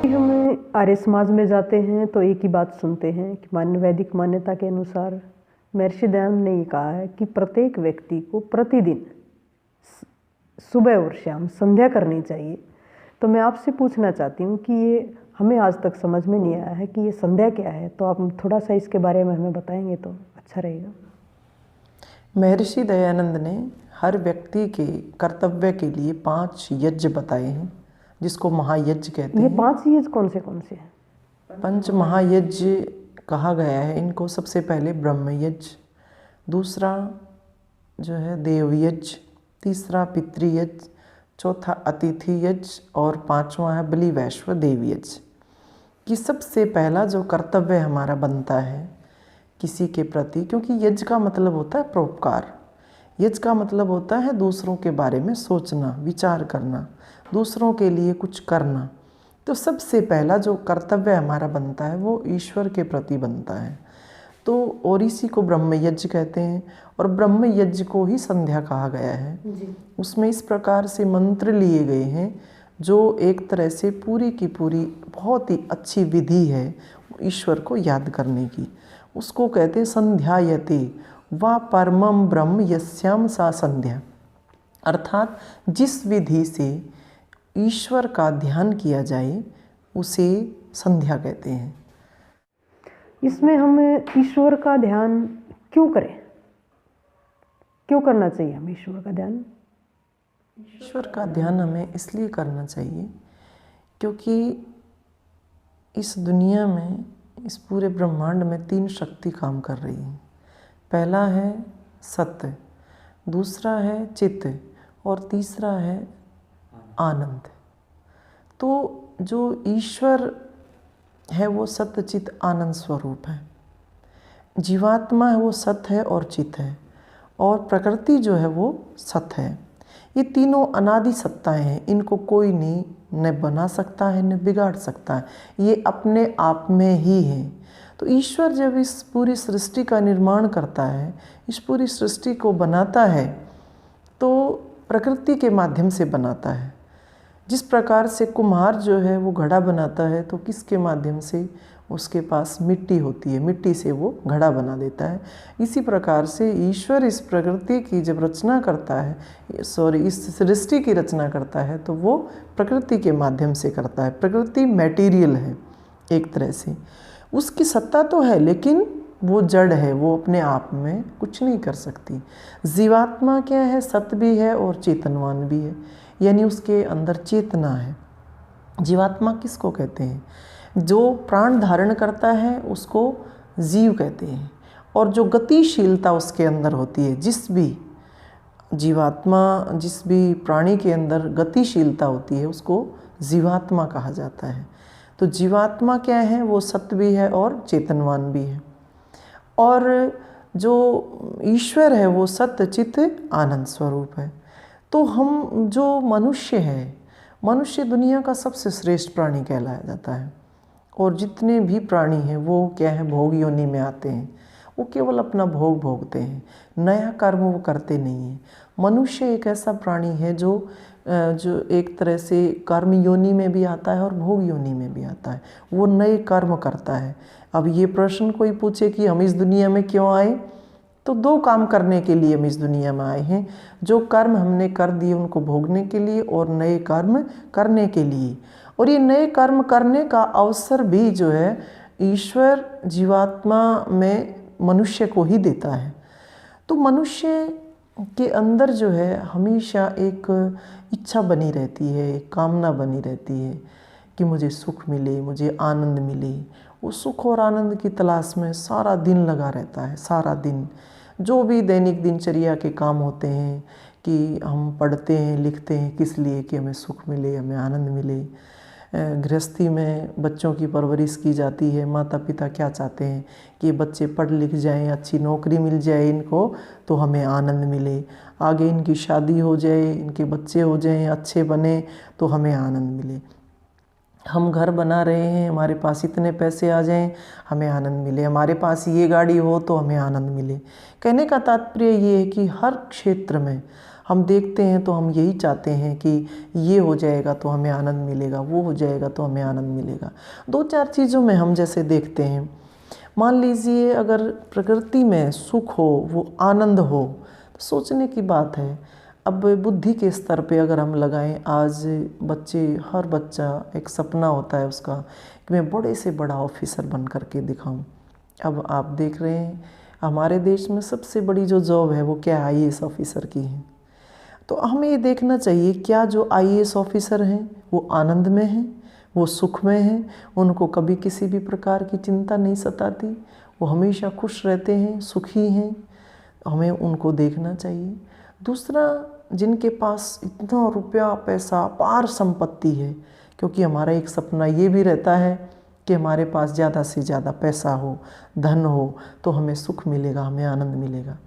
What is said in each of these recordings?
हम आर्य समाज में जाते हैं तो एक ही बात सुनते हैं कि वैदिक मान्यता के अनुसार महर्षि दयानंद ने ये कहा है कि प्रत्येक व्यक्ति को प्रतिदिन सुबह और शाम संध्या करनी चाहिए। तो मैं आपसे पूछना चाहती हूँ कि ये हमें आज तक समझ में नहीं आया है कि ये संध्या क्या है, तो आप थोड़ा सा इसके बारे में हमें बताएंगे तो अच्छा रहेगा। महर्षि दयानंद ने हर व्यक्ति के कर्तव्य के लिए 5 यज्ञ बताए हैं, जिसको महायज्ञ कहते हैं। ये 5 यज्ञ कौन से हैं? पंच महायज्ञ कहा गया है इनको। सबसे पहले ब्रह्म यज्ञ, दूसरा जो है देव यज्ञ, तीसरा पितृयज्ञ, चौथा अतिथि यज्ञ और 5वां है बलि वैश्व देव यज्ञ। कि सबसे पहला जो कर्तव्य हमारा बनता है किसी के प्रति, क्योंकि यज्ञ का मतलब होता है परोपकार, यज्ञ का मतलब होता है दूसरों के बारे में सोचना, विचार करना, दूसरों के लिए कुछ करना। तो सबसे पहला जो कर्तव्य हमारा बनता है वो ईश्वर के प्रति बनता है। तो और इसी को ब्रह्म यज्ञ कहते हैं, और ब्रह्म यज्ञ को ही संध्या कहा गया है जी। उसमें इस प्रकार से मंत्र लिए गए हैं जो एक तरह से पूरी की पूरी बहुत ही अच्छी विधि है ईश्वर को याद करने की। उसको कहते हैं संध्यायते वा परमम ब्रह्म यस्याम सा संध्या, अर्थात जिस विधि से ईश्वर का ध्यान किया जाए उसे संध्या कहते हैं। इसमें हम ईश्वर का ध्यान क्यों करें, क्यों करना चाहिए हमें ईश्वर का ध्यान? ईश्वर का ध्यान हमें इसलिए करना चाहिए क्योंकि इस दुनिया में, इस पूरे ब्रह्मांड में 3 शक्ति काम कर रही है। पहला है सत्य, दूसरा है चित्त और तीसरा है आनंद। तो जो ईश्वर है वो सत्य चित्त आनंद स्वरूप है। जीवात्मा है वो सत्य है और चित्त है, और प्रकृति जो है वो सत्य है। ये तीनों अनादि सत्ताएं हैं, इनको कोई नहीं न बना सकता है न बिगाड़ सकता है, ये अपने आप में ही है। तो ईश्वर जब इस पूरी सृष्टि का निर्माण करता है, इस पूरी सृष्टि को बनाता है, तो प्रकृति के माध्यम से बनाता है। जिस प्रकार से कुम्हार जो है वो घड़ा बनाता है तो किसके माध्यम से? उसके पास मिट्टी होती है, मिट्टी से वो घड़ा बना देता है। इसी प्रकार से ईश्वर इस प्रकृति की जब रचना करता है, इस सृष्टि की रचना करता है, तो वो प्रकृति के माध्यम से करता है। प्रकृति मटेरियल है एक तरह से, उसकी सत्ता तो है लेकिन वो जड़ है, वो अपने आप में कुछ नहीं कर सकती। जीवात्मा क्या है? सत्य भी है और चेतनवान भी है, यानी उसके अंदर चेतना है। जीवात्मा किसको कहते हैं? जो प्राण धारण करता है उसको जीव कहते हैं, और जो गतिशीलता उसके अंदर होती है, जिस भी जीवात्मा, जिस भी प्राणी के अंदर गतिशीलता होती है उसको जीवात्मा कहा जाता है। तो जीवात्मा क्या है? वो सत्य भी है और चेतनवान भी है। और जो ईश्वर है वो सत्य चित्त आनंद स्वरूप है। तो हम जो मनुष्य है, मनुष्य दुनिया का सबसे श्रेष्ठ प्राणी कहलाया जाता है। और जितने भी प्राणी हैं वो क्या है? भोग योनि में आते हैं, वो केवल अपना भोग भोगते हैं, नया कर्म वो करते नहीं हैं। मनुष्य एक ऐसा प्राणी है जो एक तरह से कर्म योनि में भी आता है और भोग योनि में भी आता है, वो नए कर्म करता है। अब ये प्रश्न कोई पूछे कि हम इस दुनिया में क्यों आए, तो 2 काम करने के लिए हम इस दुनिया में आए हैं। जो कर्म हमने कर दिए उनको भोगने के लिए और नए कर्म करने के लिए। और ये नए कर्म करने का अवसर भी जो है ईश्वर जीवात्मा में मनुष्य को ही देता है। तो मनुष्य के अंदर जो है हमेशा एक इच्छा बनी रहती है, एक कामना बनी रहती है कि मुझे सुख मिले, मुझे आनंद मिले। वो सुख और आनंद की तलाश में सारा दिन लगा रहता है। सारा दिन जो भी दैनिक दिनचर्या के काम होते हैं कि हम पढ़ते हैं लिखते हैं किस लिए? कि हमें सुख मिले, हमें आनंद मिले। गृहस्थी में बच्चों की परवरिश की जाती है, माता पिता क्या चाहते हैं कि बच्चे पढ़ लिख जाएं, अच्छी नौकरी मिल जाए इनको तो हमें आनंद मिले, आगे इनकी शादी हो जाए, इनके बच्चे हो जाएं, अच्छे बने तो हमें आनंद मिले। हम घर बना रहे हैं, हमारे पास इतने पैसे आ जाएं, हमें आनंद मिले, हमारे पास ये गाड़ी हो तो हमें आनंद मिले। कहने का तात्पर्य ये है कि हर क्षेत्र में हम देखते हैं तो हम यही चाहते हैं कि ये हो जाएगा तो हमें आनंद मिलेगा, वो हो जाएगा तो हमें आनंद मिलेगा। 2-4 चीज़ों में हम जैसे देखते हैं, मान लीजिए अगर प्रकृति में सुख हो, वो आनंद हो, तो सोचने की बात है। अब बुद्धि के स्तर पे अगर हम लगाएं, आज हर बच्चा एक सपना होता है उसका कि मैं बड़े से बड़ा ऑफिसर बन करके दिखाऊं। अब आप देख रहे हैं हमारे देश में सबसे बड़ी जो जॉब है वो क्या IAS ऑफिसर की है। तो हमें ये देखना चाहिए क्या जो IAS ऑफिसर हैं वो आनंद में हैं, वो सुख में हैं, उनको कभी किसी भी प्रकार की चिंता नहीं सताती, वो हमेशा खुश रहते हैं, सुखी हैं। हमें उनको देखना चाहिए। दूसरा, जिनके पास इतना रुपया पैसा अपार संपत्ति है, क्योंकि हमारा एक सपना ये भी रहता है कि हमारे पास ज़्यादा से ज़्यादा पैसा हो, धन हो, तो हमें सुख मिलेगा, हमें आनंद मिलेगा।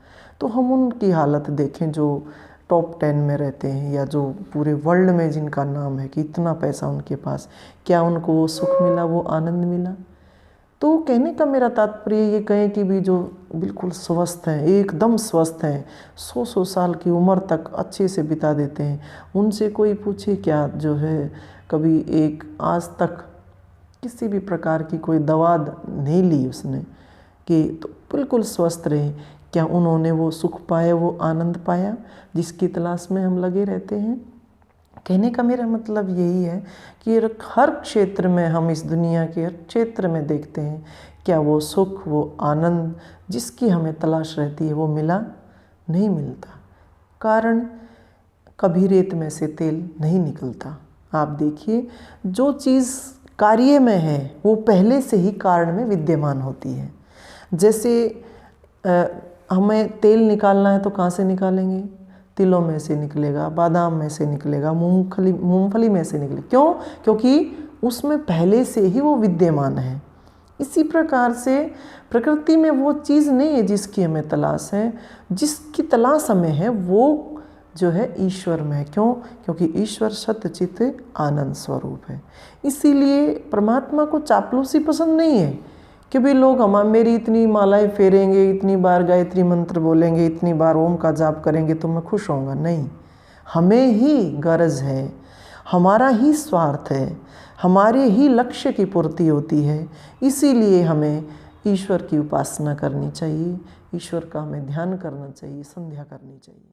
तो हम उनकी हालत देखें जो टॉप 10 में रहते हैं या जो पूरे वर्ल्ड में जिनका नाम है कि इतना पैसा उनके पास, क्या उनको वो सुख मिला, वो आनंद मिला? तो कहने का मेरा तात्पर्य ये कहें कि भी जो बिल्कुल स्वस्थ हैं, एकदम स्वस्थ हैं, 100-100 साल की उम्र तक अच्छे से बिता देते हैं, उनसे कोई पूछे क्या जो है कभी एक आज तक किसी भी प्रकार की कोई दवा नहीं ली उसने, कि तो बिल्कुल स्वस्थ रहे, क्या उन्होंने वो सुख पाया, वो आनंद पाया जिसकी तलाश में हम लगे रहते हैं? कहने का मेरा मतलब यही है कि हर क्षेत्र में, हम इस दुनिया के हर क्षेत्र में देखते हैं, क्या वो सुख, वो आनंद जिसकी हमें तलाश रहती है वो मिला? नहीं मिलता। कारण, कभी रेत में से तेल नहीं निकलता। आप देखिए, जो चीज़ कार्य में है वो पहले से ही कारण में विद्यमान होती है। जैसे हमें तेल निकालना है तो कहाँ से निकालेंगे? तिलों में से निकलेगा, बादाम में से निकलेगा, मूंगफली में से निकलेगा। क्यों? क्योंकि उसमें पहले से ही वो विद्यमान है। इसी प्रकार से प्रकृति में वो चीज़ नहीं है जिसकी हमें तलाश है, जिसकी तलाश हमें है वो जो है ईश्वर में है। क्यों? क्योंकि ईश्वर सत्यचित आनंद स्वरूप है। इसीलिए परमात्मा को चापलूसी पसंद नहीं है कि भी लोग मेरी इतनी मालाएं फेरेंगे, इतनी बार गायत्री मंत्र बोलेंगे, इतनी बार ओम का जाप करेंगे तो मैं खुश होऊंगा। नहीं, हमें ही गरज है, हमारा ही स्वार्थ है, हमारे ही लक्ष्य की पूर्ति होती है। इसीलिए हमें ईश्वर की उपासना करनी चाहिए, ईश्वर का हमें ध्यान करना चाहिए, संध्या करनी चाहिए।